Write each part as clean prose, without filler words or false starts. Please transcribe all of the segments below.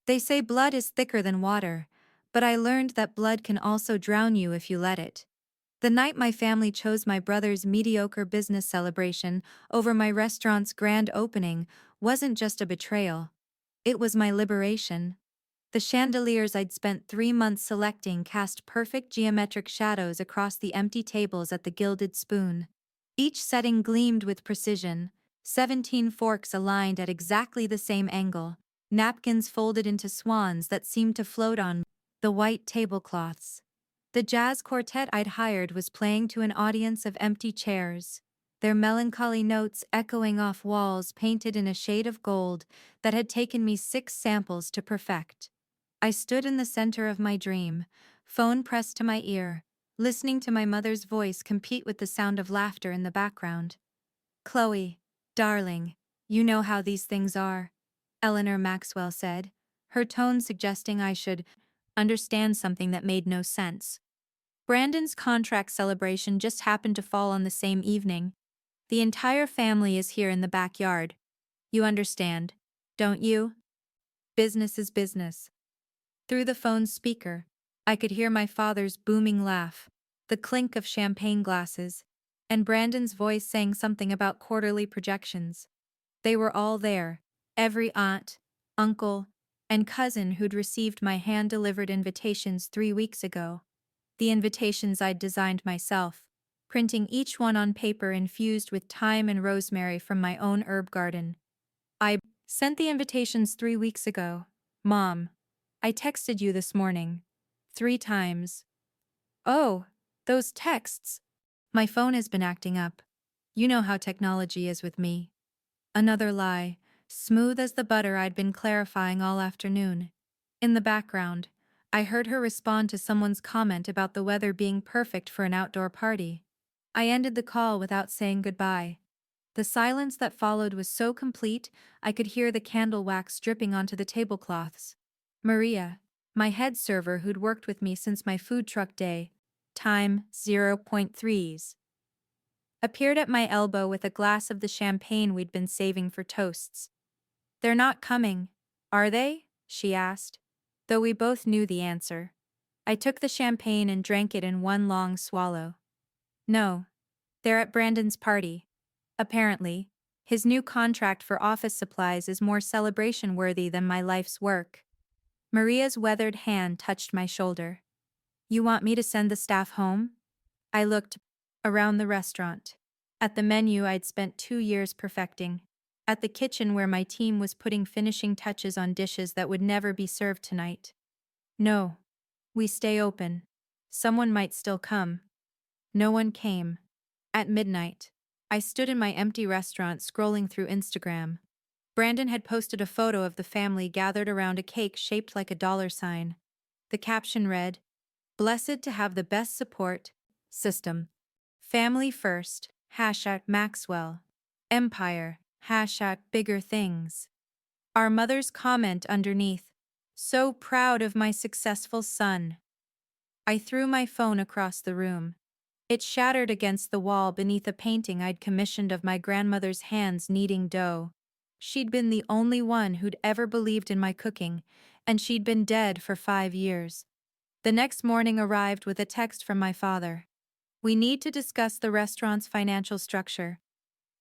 They say blood is thicker than water, but I learned that blood can also drown you if you let it. The night my family chose my brother's mediocre business celebration over my restaurant's grand opening wasn't just a betrayal. It was my liberation. The chandeliers I'd spent 3 months selecting cast perfect geometric shadows across the empty tables at the Gilded Spoon. Each setting gleamed with precision, 17 forks aligned at exactly the same angle, napkins folded into swans that seemed to float on the white tablecloths. The jazz quartet I'd hired was playing to an audience of empty chairs, their melancholy notes echoing off walls painted in a shade of gold that had taken me 6 samples to perfect. I stood in the center of my dream, phone pressed to my ear, listening to my mother's voice compete with the sound of laughter in the background. "Chloe, darling, you know how these things are," Eleanor Maxwell said, her tone suggesting I should understand something that made no sense. Brandon's contract celebration just happened to fall on the same evening. The entire family is here in the backyard. You understand, don't you? Business is business. Through the phone's speaker, I could hear my father's booming laugh, the clink of champagne glasses, and Brandon's voice saying something about quarterly projections. They were all there, every aunt, uncle, and cousin who'd received my hand-delivered invitations 3 weeks ago. The invitations I'd designed myself, printing each one on paper infused with thyme and rosemary from my own herb garden. "I sent the invitations 3 weeks ago, Mom. I texted you this morning. 3 times. Oh, those texts. My phone has been acting up. You know how technology is with me." Another lie, smooth as the butter I'd been clarifying all afternoon. In the background, I heard her respond to someone's comment about the weather being perfect for an outdoor party. I ended the call without saying goodbye. The silence that followed was so complete, I could hear the candle wax dripping onto the tablecloths. Maria, my head server who'd worked with me since my food truck day, time 0.3s, appeared at my elbow with a glass of the champagne we'd been saving for toasts. "They're not coming, are they?" she asked, though we both knew the answer. I took the champagne and drank it in one long swallow. "No. They're at Brandon's party. Apparently, his new contract for office supplies is more celebration-worthy than my life's work." Maria's weathered hand touched my shoulder. "You want me to send the staff home?" I looked around the restaurant, at the menu I'd spent 2 years perfecting, at the kitchen where my team was putting finishing touches on dishes that would never be served tonight. "No. We stay open. Someone might still come." No one came. At midnight, I stood in my empty restaurant scrolling through Instagram. Brandon had posted a photo of the family gathered around a cake shaped like a dollar sign. The caption read, "Blessed to have the best support system. Family first, #Maxwell. Empire, #bigger things." Our mother's comment underneath, "So proud of my successful son." I threw my phone across the room. It shattered against the wall beneath a painting I'd commissioned of my grandmother's hands kneading dough. She'd been the only one who'd ever believed in my cooking, and she'd been dead for 5 years. The next morning arrived with a text from my father. "We need to discuss the restaurant's financial structure."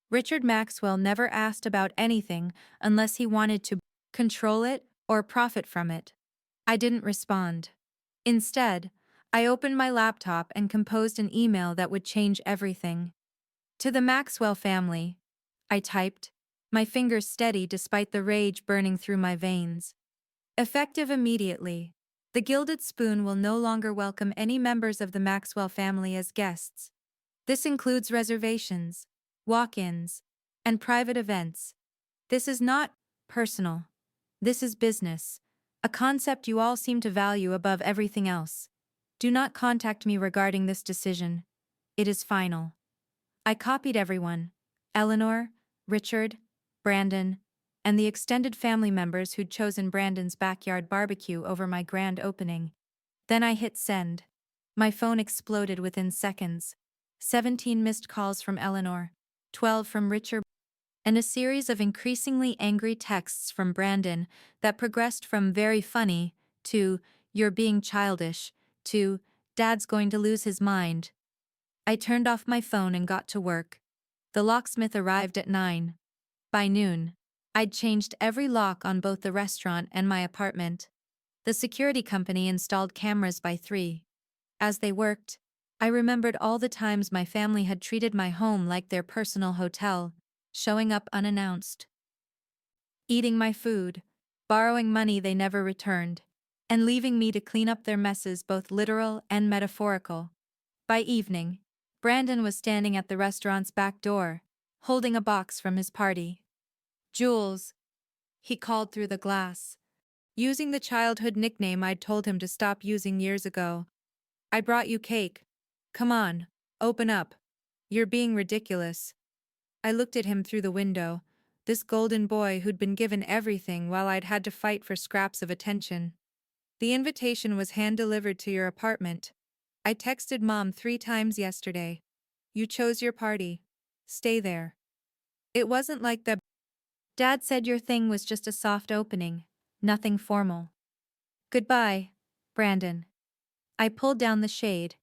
Richard Maxwell never asked about anything unless he wanted to control it or profit from it. I didn't respond. Instead, I opened my laptop and composed an email that would change everything. "To the Maxwell family," I typed, my fingers steady despite the rage burning through my veins. "Effective immediately, the Gilded Spoon will no longer welcome any members of the Maxwell family as guests. This includes reservations, walk-ins, and private events. This is not personal. This is business, a concept you all seem to value above everything else. Do not contact me regarding this decision. It is final." I copied everyone: Eleanor, Richard, Brandon, and the extended family members who'd chosen Brandon's backyard barbecue over my grand opening. Then I hit send. My phone exploded within seconds. 17 missed calls from Eleanor, 12 from Richard, and a series of increasingly angry texts from Brandon that progressed from very funny to "you're being childish" to "dad's going to lose his mind." I turned off my phone and got to work. The locksmith arrived at 9. By noon, I'd changed every lock on both the restaurant and my apartment. The security company installed cameras by 3. As they worked, I remembered all the times my family had treated my home like their personal hotel, showing up unannounced, eating my food, borrowing money they never returned, and leaving me to clean up their messes, both literal and metaphorical. By evening, Brandon was standing at the restaurant's back door, holding a box from his party. "Jules," he called through the glass, using the childhood nickname I'd told him to stop using years ago. "I brought you cake. Come on, open up. You're being ridiculous." I looked at him through the window, this golden boy who'd been given everything while I'd had to fight for scraps of attention. "The invitation was hand-delivered to your apartment. I texted Mom 3 times yesterday. You chose your party. Stay there. It wasn't like the Dad said your thing was just a soft opening, nothing formal." "Goodbye, Brandon." I pulled down the shade.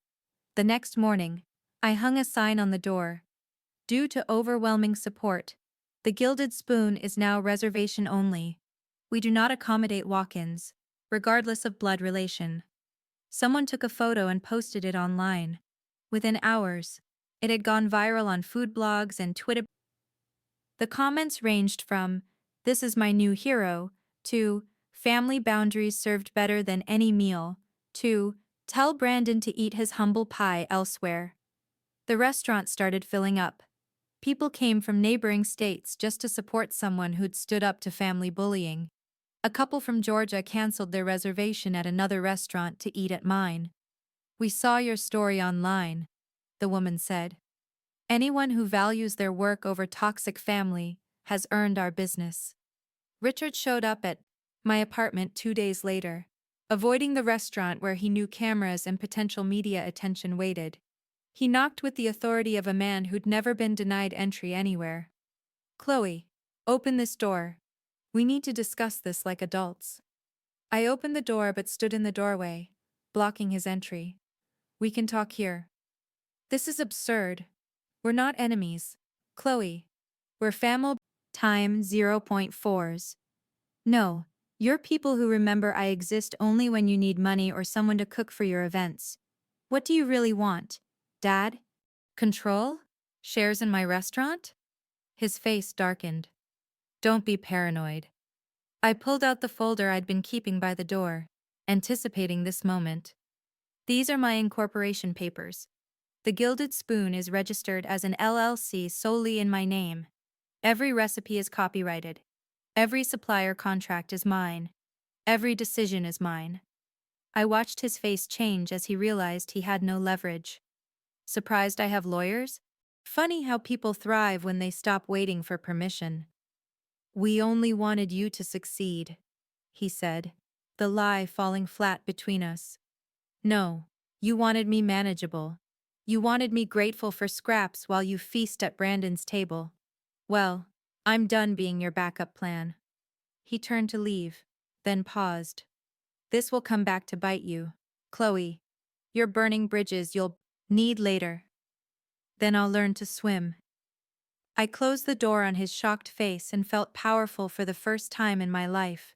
The next morning, I hung a sign on the door. "Due to overwhelming support, the Gilded Spoon is now reservation only. We do not accommodate walk-ins, regardless of blood relation." Someone took a photo and posted it online. Within hours, it had gone viral on food blogs and Twitter. The comments ranged from, "This is my new hero," to "Family boundaries served better than any meal," to "Tell Brandon to eat his humble pie elsewhere." The restaurant started filling up. People came from neighboring states just to support someone who'd stood up to family bullying. A couple from Georgia canceled their reservation at another restaurant to eat at mine. "We saw your story online," the woman said. "Anyone who values their work over toxic family has earned our business." Richard showed up at my apartment 2 days later, avoiding the restaurant where he knew cameras and potential media attention waited. He knocked with the authority of a man who'd never been denied entry anywhere. "Chloe, open this door. We need to discuss this like adults." I opened the door but stood in the doorway, blocking his entry. "We can talk here." "This is absurd. We're not enemies, Chloe. We're family." Time 0.4s. "No, you're people who remember I exist only when you need money or someone to cook for your events. What do you really want, Dad? Control? Shares in my restaurant?" His face darkened. "Don't be paranoid." I pulled out the folder I'd been keeping by the door, anticipating this moment. "These are my incorporation papers. The Gilded Spoon is registered as an LLC solely in my name. Every recipe is copyrighted. Every supplier contract is mine. Every decision is mine." I watched his face change as he realized he had no leverage. "Surprised I have lawyers? Funny how people thrive when they stop waiting for permission." "We only wanted you to succeed," he said, the lie falling flat between us. "No, you wanted me manageable. You wanted me grateful for scraps while you feast at Brandon's table. Well, I'm done being your backup plan." He turned to leave, then paused. "This will come back to bite you, Chloe. You're burning bridges you'll need later. Then I'll learn to swim." I closed the door on his shocked face and felt powerful for the first time in my life.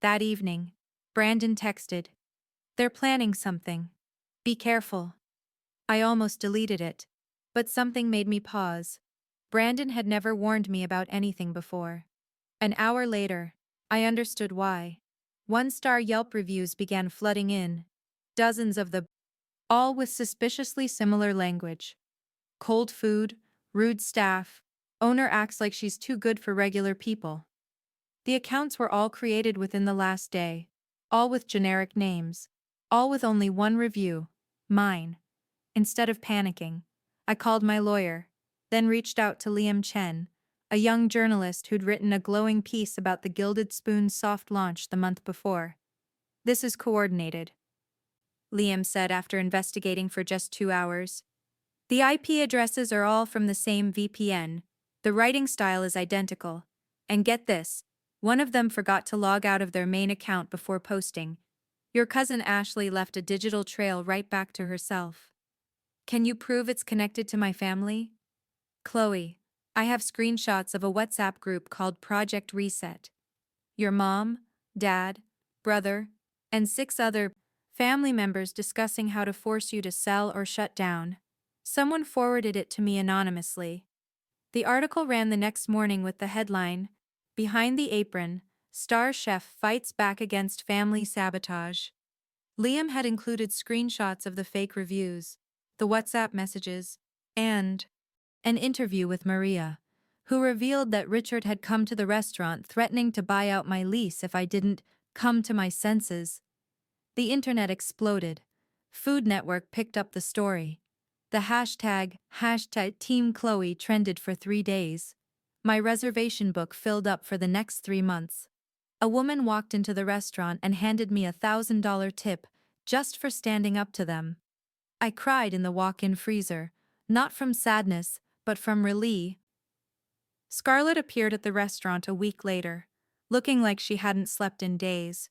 That evening, Brandon texted, "They're planning something. Be careful." I almost deleted it, but something made me pause. Brandon had never warned me about anything before. An hour later, I understood why. 1-star Yelp reviews began flooding in. Dozens of them, all with suspiciously similar language. Cold food, rude staff, owner acts like she's too good for regular people. The accounts were all created within the last day, all with generic names, all with only one review, mine. Instead of panicking, I called my lawyer, then reached out to Liam Chen, a young journalist who'd written a glowing piece about the Gilded Spoon's soft launch the month before. "This is coordinated," Liam said after investigating for just 2 hours. "The IP addresses are all from the same VPN. The writing style is identical. And get this, one of them forgot to log out of their main account before posting. Your cousin Ashley left a digital trail right back to herself. Can you prove it's connected to my family? Chloe, I have screenshots of a WhatsApp group called Project Reset. Your mom, dad, brother, and 6 other family members discussing how to force you to sell or shut down. Someone forwarded it to me anonymously. The article ran the next morning with the headline, Behind the Apron, Star Chef Fights Back Against Family Sabotage. Liam had included screenshots of the fake reviews, the WhatsApp messages, and an interview with Maria, who revealed that Richard had come to the restaurant threatening to buy out my lease if I didn't come to my senses. The internet exploded. Food Network picked up the story. The hashtag Team Chloe trended for 3 days. My reservation book filled up for the next 3 months. A woman walked into the restaurant and handed me a $1,000 tip just for standing up to them. I cried in the walk-in freezer, not from sadness, but from relief. Scarlett appeared at the restaurant a week later, looking like she hadn't slept in days.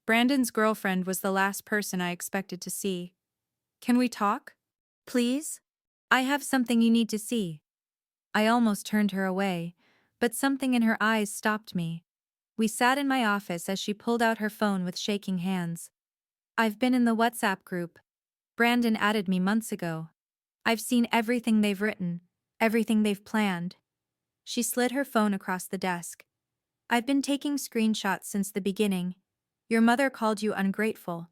Brandon's girlfriend was the last person I expected to see. Can we talk? Please? I have something you need to see. I almost turned her away, but something in her eyes stopped me. We sat in my office as she pulled out her phone with shaking hands. I've been in the WhatsApp group. Brandon added me months ago. I've seen everything they've written, everything they've planned. She slid her phone across the desk. I've been taking screenshots since the beginning. Your mother called you ungrateful.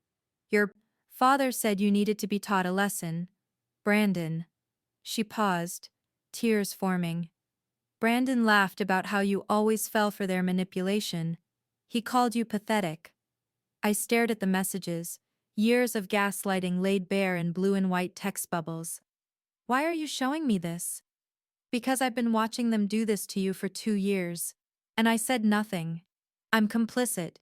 Your father said you needed to be taught a lesson. Brandon. She paused, tears forming. Brandon laughed about how you always fell for their manipulation. He called you pathetic. I stared at the messages, years of gaslighting laid bare in blue and white text bubbles. Why are you showing me this? Because I've been watching them do this to you for 2 years. And I said nothing. I'm complicit.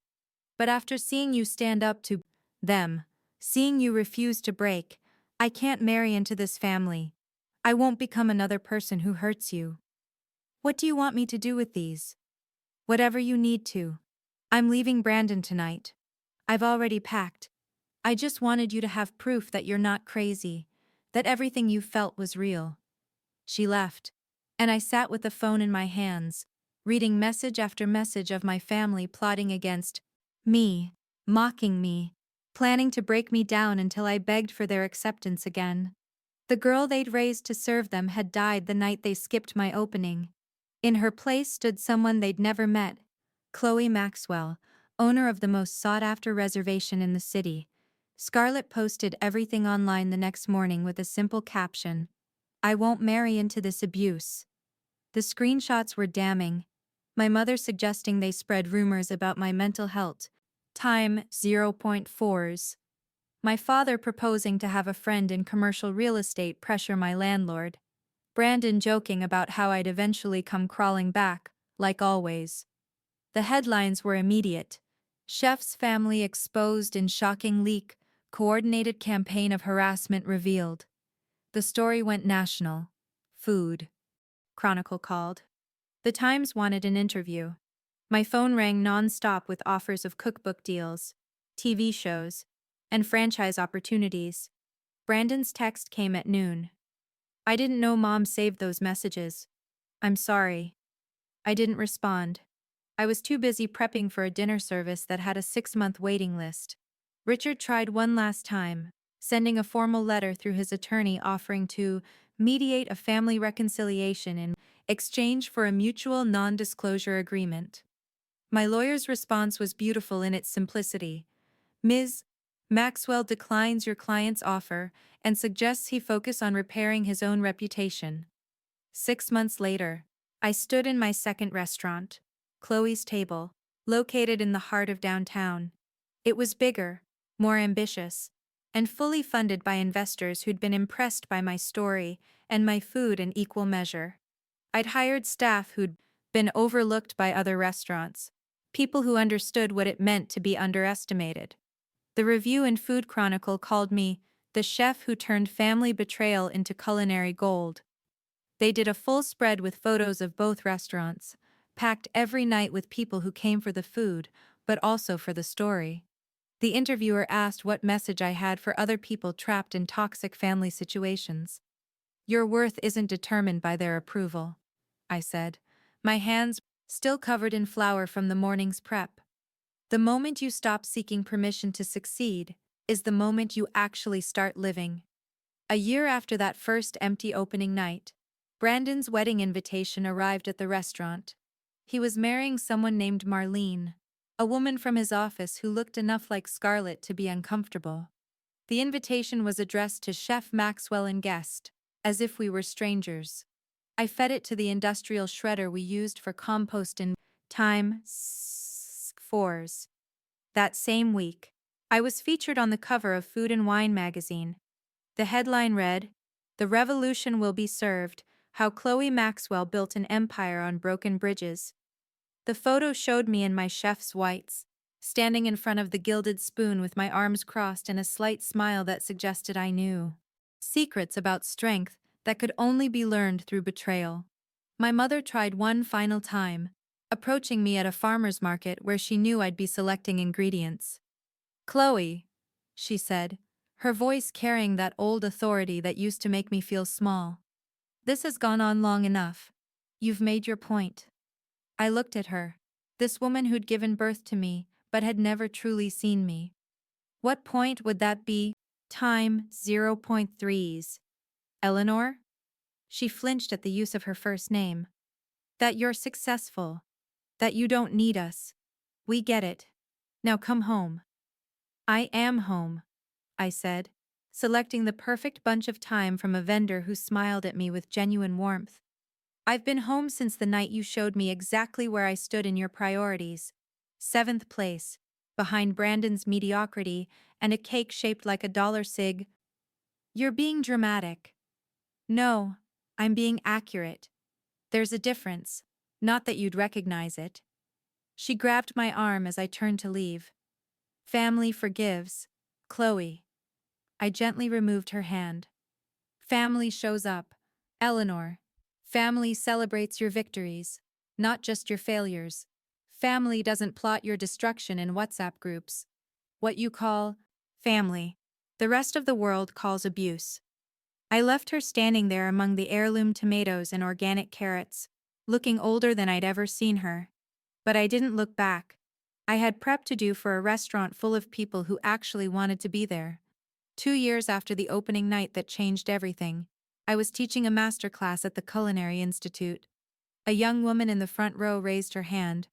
But after seeing you stand up to them, seeing you refuse to break, I can't marry into this family. I won't become another person who hurts you. What do you want me to do with these? Whatever you need to. I'm leaving Brandon tonight. I've already packed. I just wanted you to have proof that you're not crazy, that everything you felt was real. She left, and I sat with the phone in my hands, reading message after message of my family plotting against me, mocking me, planning to break me down until I begged for their acceptance again. The girl they'd raised to serve them had died the night they skipped my opening. In her place stood someone they'd never met, Chloe Maxwell, owner of the most sought-after reservation in the city. Scarlett posted everything online the next morning with a simple caption, I won't marry into this abuse. The screenshots were damning. My mother suggesting they spread rumors about my mental health. Time 0.4s. My father proposing to have a friend in commercial real estate pressure my landlord. Brandon joking about how I'd eventually come crawling back, like always. The headlines were immediate. Chef's family exposed in shocking leak, coordinated campaign of harassment revealed. The story went national. Food Chronicle called. The Times wanted an interview. My phone rang non-stop with offers of cookbook deals, TV shows, and franchise opportunities. Brandon's text came at noon. I didn't know Mom saved those messages. I'm sorry. I didn't respond. I was too busy prepping for a dinner service that had a 6-month waiting list. Richard tried one last time, sending a formal letter through his attorney offering to mediate a family reconciliation in exchange for a mutual non-disclosure agreement. My lawyer's response was beautiful in its simplicity. Ms. Maxwell declines your client's offer and suggests he focus on repairing his own reputation. 6 months later, I stood in my second restaurant, Chloe's Table, located in the heart of downtown. It was bigger, more ambitious, and fully funded by investors who'd been impressed by my story and my food in equal measure. I'd hired staff who'd been overlooked by other restaurants, people who understood what it meant to be underestimated. The review in Food Chronicle called me the chef who turned family betrayal into culinary gold. They did a full spread with photos of both restaurants, packed every night with people who came for the food, but also for the story. The interviewer asked what message I had for other people trapped in toxic family situations. Your worth isn't determined by their approval, I said, my hands still covered in flour from the morning's prep. The moment you stop seeking permission to succeed is the moment you actually start living. A year after that first empty opening night, Brandon's wedding invitation arrived at the restaurant. He was marrying someone named Marlene, a woman from his office who looked enough like Scarlett to be uncomfortable. The invitation was addressed to Chef Maxwell and guest, as if we were strangers. I fed it to the industrial shredder we used for compost in time fours. That same week, I was featured on the cover of Food and Wine magazine. The headline read, "The Revolution Will Be Served, How Chloe Maxwell Built an Empire on Broken Bridges." The photo showed me in my chef's whites, standing in front of the gilded spoon with my arms crossed and a slight smile that suggested I knew secrets about strength that could only be learned through betrayal. My mother tried one final time, approaching me at a farmer's market where she knew I'd be selecting ingredients. "Chloe," she said, her voice carrying that old authority that used to make me feel small. "This has gone on long enough. You've made your point." I looked at her, this woman who'd given birth to me, but had never truly seen me. What point would that be? Time 0.3s. Eleanor? She flinched at the use of her first name. "That you're successful. That you don't need us. We get it. Now come home." "I am home," I said, selecting the perfect bunch of thyme from a vendor who smiled at me with genuine warmth. "I've been home since the night you showed me exactly where I stood in your priorities. 7th place, behind Brandon's mediocrity and a cake shaped like a dollar sig." "You're being dramatic." "No, I'm being accurate. There's a difference. Not that you'd recognize it." She grabbed my arm as I turned to leave. "Family forgives, Chloe." I gently removed her hand. "Family shows up, Eleanor. Family celebrates your victories, not just your failures. Family doesn't plot your destruction in WhatsApp groups. What you call family, the rest of the world calls abuse." I left her standing there among the heirloom tomatoes and organic carrots, looking older than I'd ever seen her. But I didn't look back. I had prep to do for a restaurant full of people who actually wanted to be there. 2 years after the opening night that changed everything, I was teaching a masterclass at the Culinary Institute. A young woman in the front row raised her hand.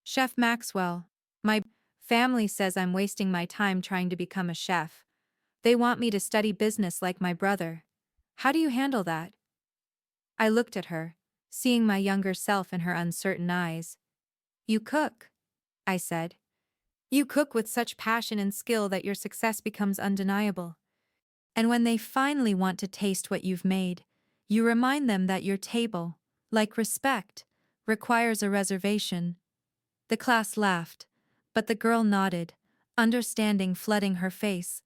"Chef Maxwell, my family says I'm wasting my time trying to become a chef. They want me to study business like my brother. How do you handle that?" I looked at her, seeing my younger self in her uncertain eyes. "You cook," I said. "You cook with such passion and skill that your success becomes undeniable. And when they finally want to taste what you've made, you remind them that your table, like respect, requires a reservation." The class laughed, but the girl nodded, understanding flooding her face.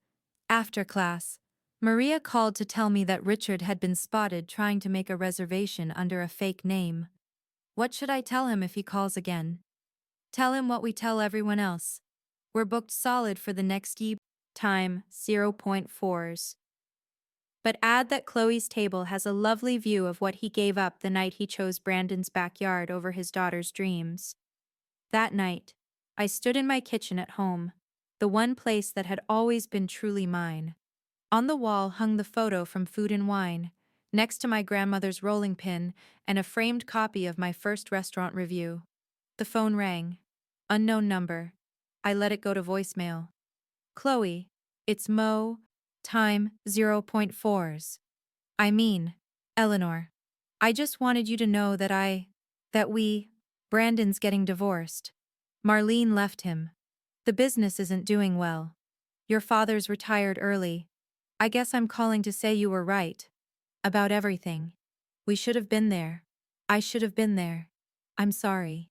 After class, Maria called to tell me that Richard had been spotted trying to make a reservation under a fake name. What should I tell him if he calls again? Tell him what we tell everyone else. We're booked solid for the next time 0.4s. But add that Chloe's table has a lovely view of what he gave up the night he chose Brandon's backyard over his daughter's dreams. That night, I stood in my kitchen at home, the one place that had always been truly mine. On the wall hung the photo from Food and Wine, next to my grandmother's rolling pin and a framed copy of my first restaurant review. The phone rang. Unknown number. I let it go to voicemail. "Chloe, it's Mo. Time 0.4s. I mean, Eleanor. I just wanted you to know that Brandon's getting divorced. Marlene left him. The business isn't doing well. Your father's retired early. I guess I'm calling to say you were right. About everything. We should have been there. I should have been there. I'm sorry."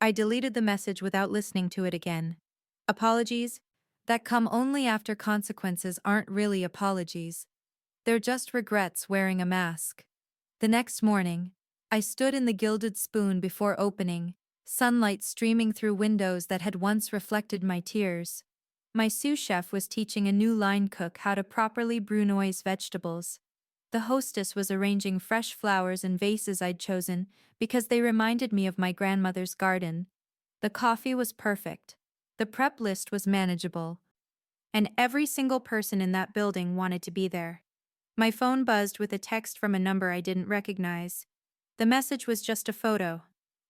I deleted the message without listening to it again. Apologies that come only after consequences aren't really apologies. They're just regrets wearing a mask. The next morning, I stood in the Gilded Spoon before opening, sunlight streaming through windows that had once reflected my tears. My sous chef was teaching a new line cook how to properly brunoise vegetables. The hostess was arranging fresh flowers in vases I'd chosen because they reminded me of my grandmother's garden. The coffee was perfect. The prep list was manageable. And every single person in that building wanted to be there. My phone buzzed with a text from a number I didn't recognize. The message was just a photo.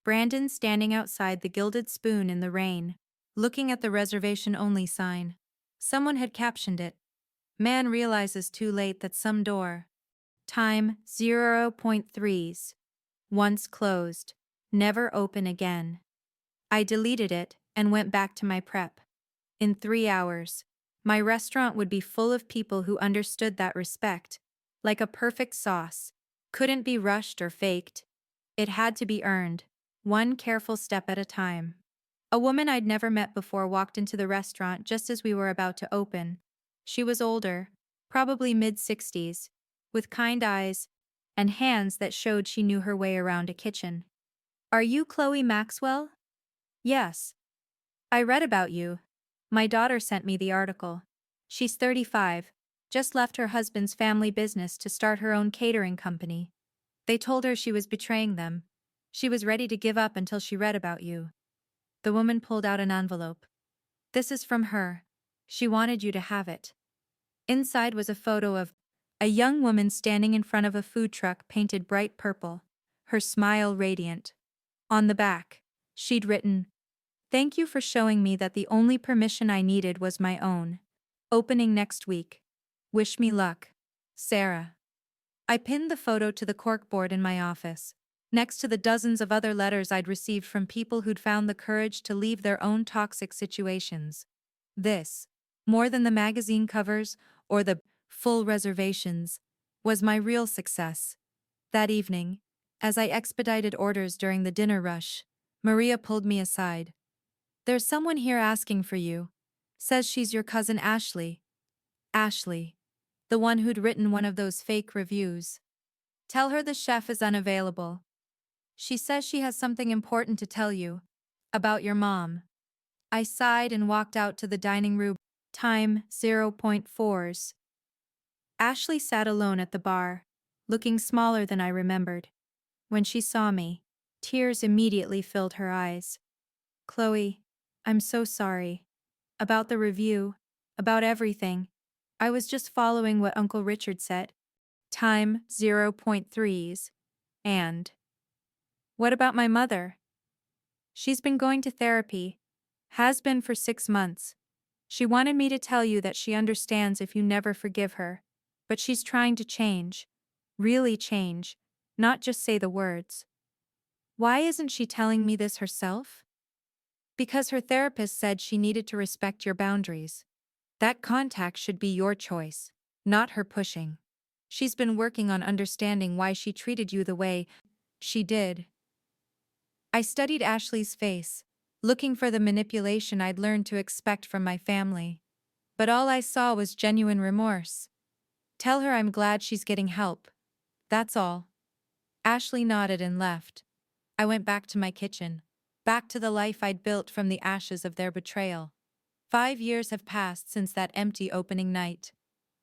Brandon standing outside the Gilded Spoon in the rain, looking at the reservation-only sign. Someone had captioned it. Man realizes too late that some door. Time 0.3s. Once closed. Never open again. I deleted it and went back to my prep. In 3 hours, my restaurant would be full of people who understood that respect, like a perfect sauce, couldn't be rushed or faked. It had to be earned, one careful step at a time. A woman I'd never met before walked into the restaurant just as we were about to open. She was older, probably mid-60s, with kind eyes and hands that showed she knew her way around a kitchen. "Are you Chloe Maxwell?" "Yes. I read about you. My daughter sent me the article. She's 35, just left her husband's family business to start her own catering company. They told her she was betraying them. She was ready to give up until she read about you." The woman pulled out an envelope. "This is from her. She wanted you to have it." Inside was a photo of a young woman standing in front of a food truck painted bright purple, her smile radiant. On the back, she'd written, "Thank you for showing me that the only permission I needed was my own. Opening next week. Wish me luck. Sarah." I pinned the photo to the corkboard in my office, next to the dozens of other letters I'd received from people who'd found the courage to leave their own toxic situations. This, more than the magazine covers or the full reservations, was my real success. That evening, as I expedited orders during the dinner rush, Maria pulled me aside. "There's someone here asking for you. Says she's your cousin Ashley." Ashley. The one who'd written one of those fake reviews. "Tell her the chef is unavailable. She says she has something important to tell you. About your mom." I sighed and walked out to the dining room. Time 0.4s. Ashley sat alone at the bar, looking smaller than I remembered. When she saw me, tears immediately filled her eyes. "Chloe, I'm so sorry. About the review, about everything. I was just following what Uncle Richard said. Time 0.3s. And what about my mother? She's been going to therapy. Has been for 6 months. She wanted me to tell you that she understands if you never forgive her. But she's trying to change. Really change. Not just say the words." Why isn't she telling me this herself? Because her therapist said she needed to respect your boundaries. That contact should be your choice, not her pushing. She's been working on understanding why she treated you the way she did. I studied Ashley's face, looking for the manipulation I'd learned to expect from my family. But all I saw was genuine remorse. "Tell her I'm glad she's getting help. That's all." Ashley nodded and left. I went back to my kitchen, back to the life I'd built from the ashes of their betrayal. 5 years have passed since that empty opening night.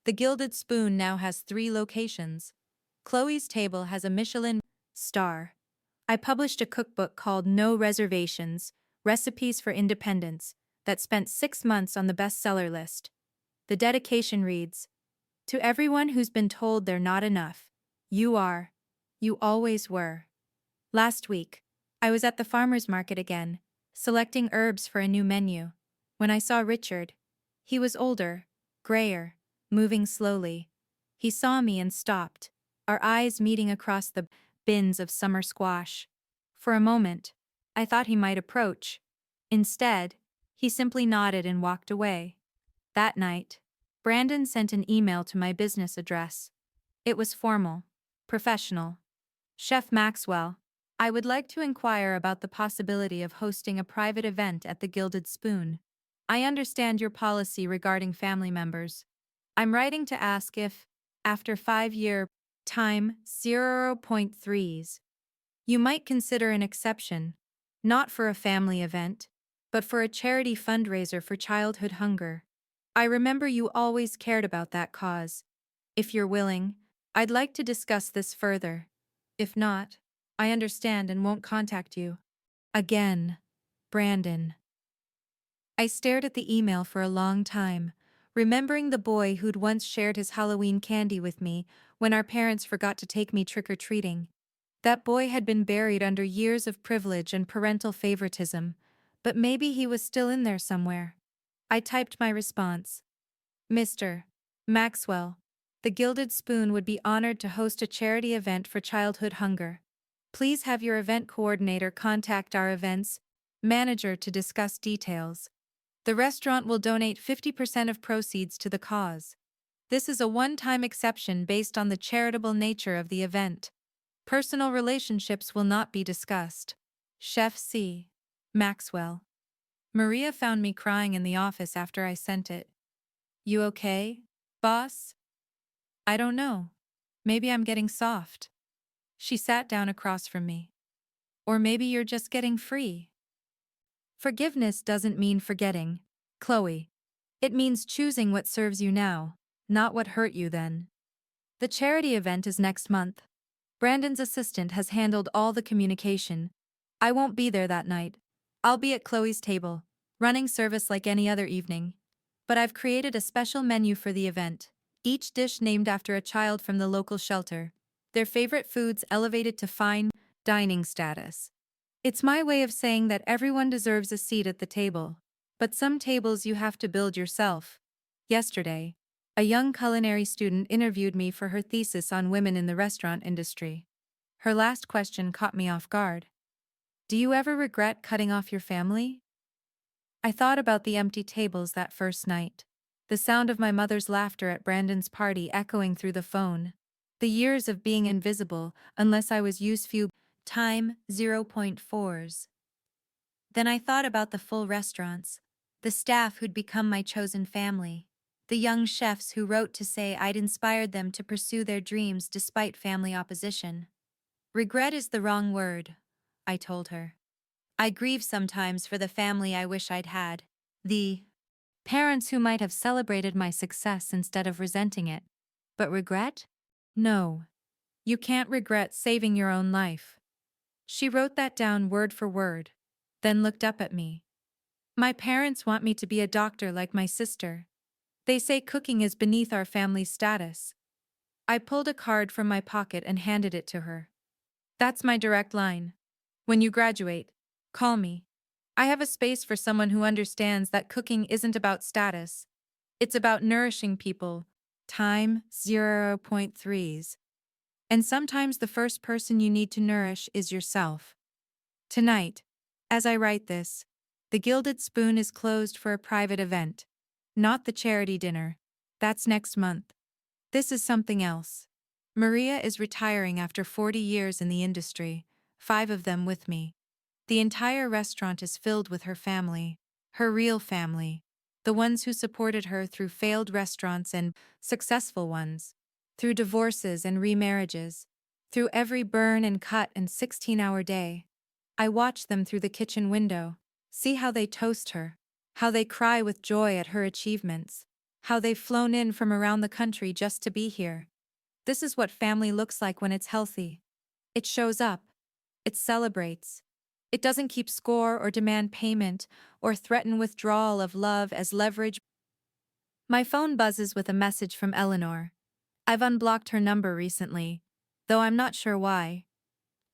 The Gilded Spoon now has 3 locations. Chloe's Table has a Michelin star. I published a cookbook called No Reservations, Recipes for Independence, that spent 6 months on the bestseller list. The dedication reads, "To everyone who's been told they're not enough, you are. You always were." Last week, I was at the farmer's market again, selecting herbs for a new menu, when I saw Richard. He was older, grayer, moving slowly. He saw me and stopped, our eyes meeting across the bins of summer squash. For a moment, I thought he might approach. Instead, he simply nodded and walked away. That night, Brandon sent an email to my business address. It was formal, professional. "Chef Maxwell, I would like to inquire about the possibility of hosting a private event at the Gilded Spoon. I understand your policy regarding family members. I'm writing to ask if, after 5 years, Time 0.3s. You might consider an exception, not for a family event, but for a charity fundraiser for childhood hunger. I remember you always cared about that cause. If you're willing, I'd like to discuss this further. If not, I understand and won't contact you. Again, Brandon. I stared at the email for a long time, remembering the boy who'd once shared his Halloween candy with me when our parents forgot to take me trick-or-treating. That boy had been buried under years of privilege and parental favoritism, but maybe he was still in there somewhere. I typed my response. Mr. Maxwell, the Gilded Spoon would be honored to host a charity event for childhood hunger. Please have your event coordinator contact our events manager to discuss details. The restaurant will donate 50% of proceeds to the cause. This is a one-time exception based on the charitable nature of the event. Personal relationships will not be discussed. Chef C. Maxwell. Maria found me crying in the office after I sent it. You okay, boss? I don't know. Maybe I'm getting soft. She sat down across from me. Or maybe you're just getting free. Forgiveness doesn't mean forgetting, Chloe. It means choosing what serves you now, not what hurt you then. The charity event is next month. Brandon's assistant has handled all the communication. I won't be there that night. I'll be at Chloe's table, running service like any other evening. But I've created a special menu for the event, each dish named after a child from the local shelter, their favorite foods elevated to fine dining status. It's my way of saying that everyone deserves a seat at the table, but some tables you have to build yourself. Yesterday, a young culinary student interviewed me for her thesis on women in the restaurant industry. Her last question caught me off guard. Do you ever regret cutting off your family? I thought about the empty tables that first night, the sound of my mother's laughter at Brandon's party echoing through the phone, the years of being invisible unless I was used few time 0.4s. Then I thought about the full restaurants, the staff who'd become my chosen family, the young chefs who wrote to say I'd inspired them to pursue their dreams despite family opposition. Regret is the wrong word, I told her. I grieve sometimes for the family I wish I'd had, the parents who might have celebrated my success instead of resenting it. But regret? No. You can't regret saving your own life. She wrote that down word for word, then looked up at me. My parents want me to be a doctor like my sister. They say cooking is beneath our family's status. I pulled a card from my pocket and handed it to her. That's my direct line. When you graduate, call me. I have a space for someone who understands that cooking isn't about status. It's about nourishing people. Time 0.3s. And sometimes the first person you need to nourish is yourself. Tonight, as I write this, the Gilded Spoon is closed for a private event. Not the charity dinner. That's next month. This is something else. Maria is retiring after 40 years in the industry, 5 of them with me. The entire restaurant is filled with her family, her real family, the ones who supported her through failed restaurants and successful ones, through divorces and remarriages, through every burn and cut and 16-hour day. I watch them through the kitchen window, see how they toast her, how they cry with joy at her achievements, how they've flown in from around the country just to be here. This is what family looks like when it's healthy. It shows up. It celebrates. It doesn't keep score or demand payment or threaten withdrawal of love as leverage. My phone buzzes with a message from Eleanor. I've unblocked her number recently, though I'm not sure why.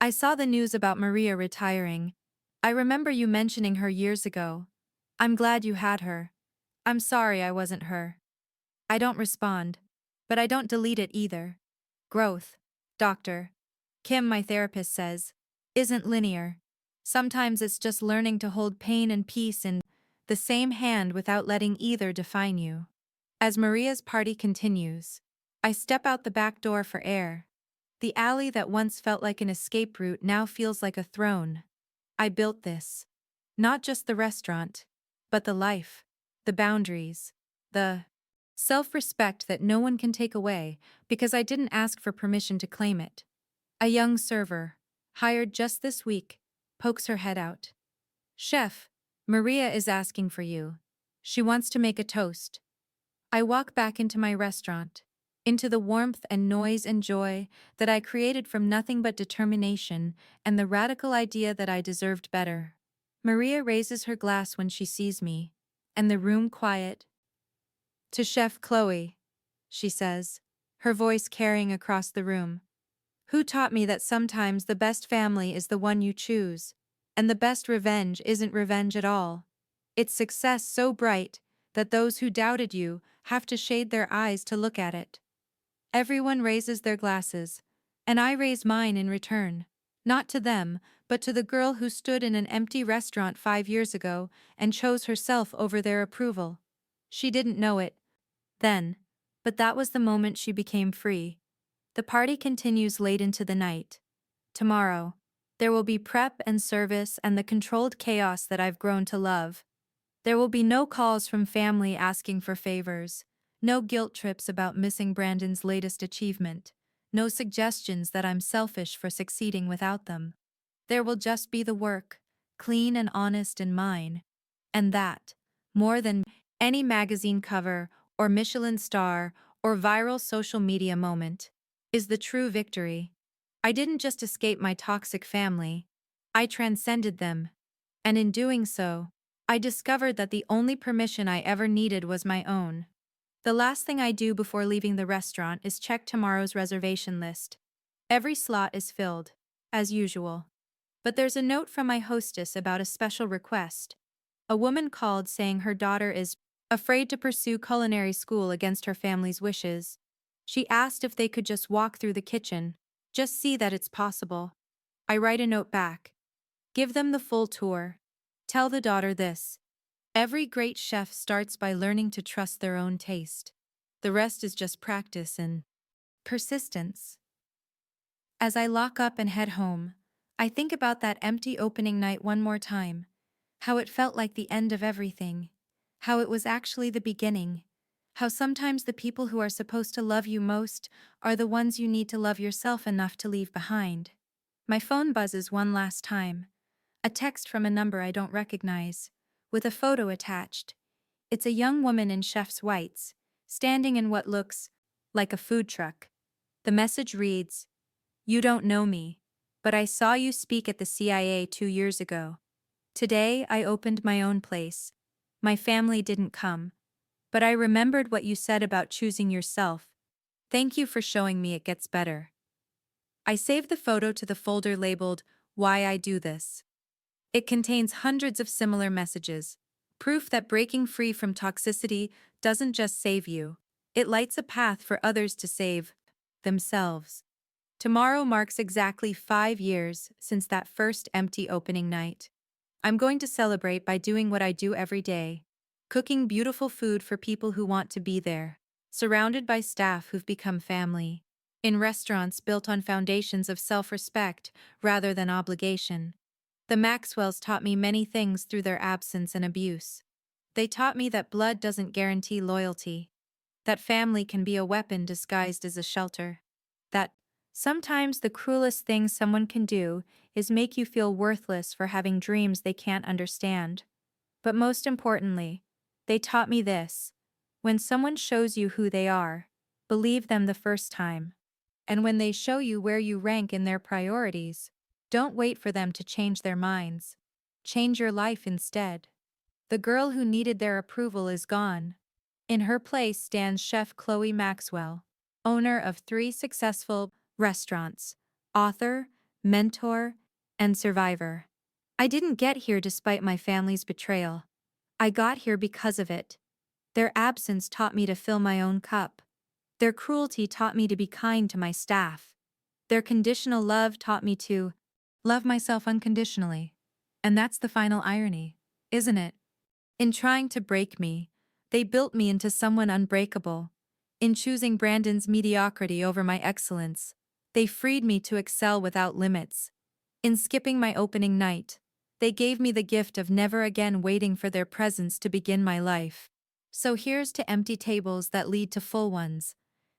I saw the news about Maria retiring. I remember you mentioning her years ago. I'm glad you had her. I'm sorry I wasn't her. I don't respond, but I don't delete it either. Growth, Dr. Kim, my therapist, says, isn't linear. Sometimes it's just learning to hold pain and peace in the same hand without letting either define you. As Maria's party continues, I step out the back door for air. The alley that once felt like an escape route now feels like a throne. I built this. Not just the restaurant, but the life, the boundaries, the Self-respect that no one can take away because I didn't ask for permission to claim it. A young server, hired just this week, pokes her head out. Chef, Maria is asking for you. She wants to make a toast. I walk back into my restaurant, into the warmth and noise and joy that I created from nothing but determination and the radical idea that I deserved better. Maria raises her glass when she sees me, and the room quiet. To Chef Chloe, she says, her voice carrying across the room. Who taught me that sometimes the best family is the one you choose, and the best revenge isn't revenge at all. It's success so bright that those who doubted you have to shade their eyes to look at it. Everyone raises their glasses, and I raise mine in return. Not to them, but to the girl who stood in an empty restaurant 5 years ago and chose herself over their approval. She didn't know it then, but that was the moment she became free. The party continues late into the night. Tomorrow, there will be prep and service and the controlled chaos that I've grown to love. There will be no calls from family asking for favors, no guilt trips about missing Brandon's latest achievement, no suggestions that I'm selfish for succeeding without them. There will just be the work, clean and honest and mine. And that, more than any magazine cover or Michelin star or viral social media moment, is the true victory. I didn't just escape my toxic family, I transcended them. And in doing so, I discovered that the only permission I ever needed was my own. The last thing I do before leaving the restaurant is check tomorrow's reservation list. Every slot is filled, as usual. But there's a note from my hostess about a special request. A woman called saying her daughter is afraid to pursue culinary school against her family's wishes. She asked if they could just walk through the kitchen, just see that it's possible. I write a note back. Give them the full tour. Tell the daughter this. Every great chef starts by learning to trust their own taste. The rest is just practice and persistence. As I lock up and head home, I think about that empty opening night one more time. How it felt like the end of everything. How it was actually the beginning. How sometimes the people who are supposed to love you most are the ones you need to love yourself enough to leave behind. My phone buzzes one last time. A text from a number I don't recognize, with a photo attached. It's a young woman in chef's whites, standing in what looks like a food truck. The message reads, "You don't know me, but I saw you speak at the CIA 2 years ago. Today I opened my own place. My family didn't come, but I remembered what you said about choosing yourself. Thank you for showing me it gets better." I saved the photo to the folder labeled, "Why I Do This." It contains hundreds of similar messages, proof that breaking free from toxicity doesn't just save you, it lights a path for others to save themselves. Tomorrow marks exactly 5 years since that first empty opening night. I'm going to celebrate by doing what I do every day, cooking beautiful food for people who want to be there, surrounded by staff who've become family, in restaurants built on foundations of self-respect rather than obligation. The Maxwells taught me many things through their absence and abuse. They taught me that blood doesn't guarantee loyalty, that family can be a weapon disguised as a shelter, that sometimes the cruelest thing someone can do is make you feel worthless for having dreams they can't understand. But most importantly, they taught me this: when someone shows you who they are, believe them the first time. And when they show you where you rank in their priorities, don't wait for them to change their minds. Change your life instead. The girl who needed their approval is gone. In her place stands Chef Chloe Maxwell, owner of 3 successful restaurants, author, mentor, and survivor. I didn't get here despite my family's betrayal. I got here because of it. Their absence taught me to fill my own cup. Their cruelty taught me to be kind to my staff. Their conditional love taught me to love myself unconditionally. And that's the final irony, isn't it? In trying to break me, they built me into someone unbreakable. In choosing Brandon's mediocrity over my excellence, they freed me to excel without limits. In skipping my opening night, they gave me the gift of never again waiting for their presence to begin my life. So here's to empty tables that lead to full ones,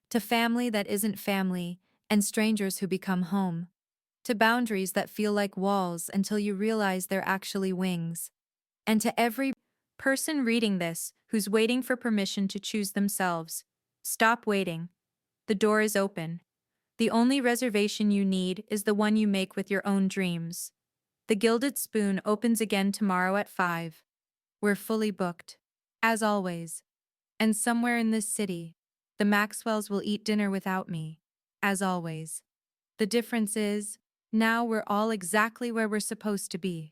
to family that isn't family, and strangers who become home, to boundaries that feel like walls until you realize they're actually wings, and to every person reading this who's waiting for permission to choose themselves. Stop waiting. The door is open. The only reservation you need is the one you make with your own dreams. The Gilded Spoon opens again tomorrow at 5. We're fully booked. As always. And somewhere in this city, the Maxwells will eat dinner without me. As always. The difference is, now we're all exactly where we're supposed to be.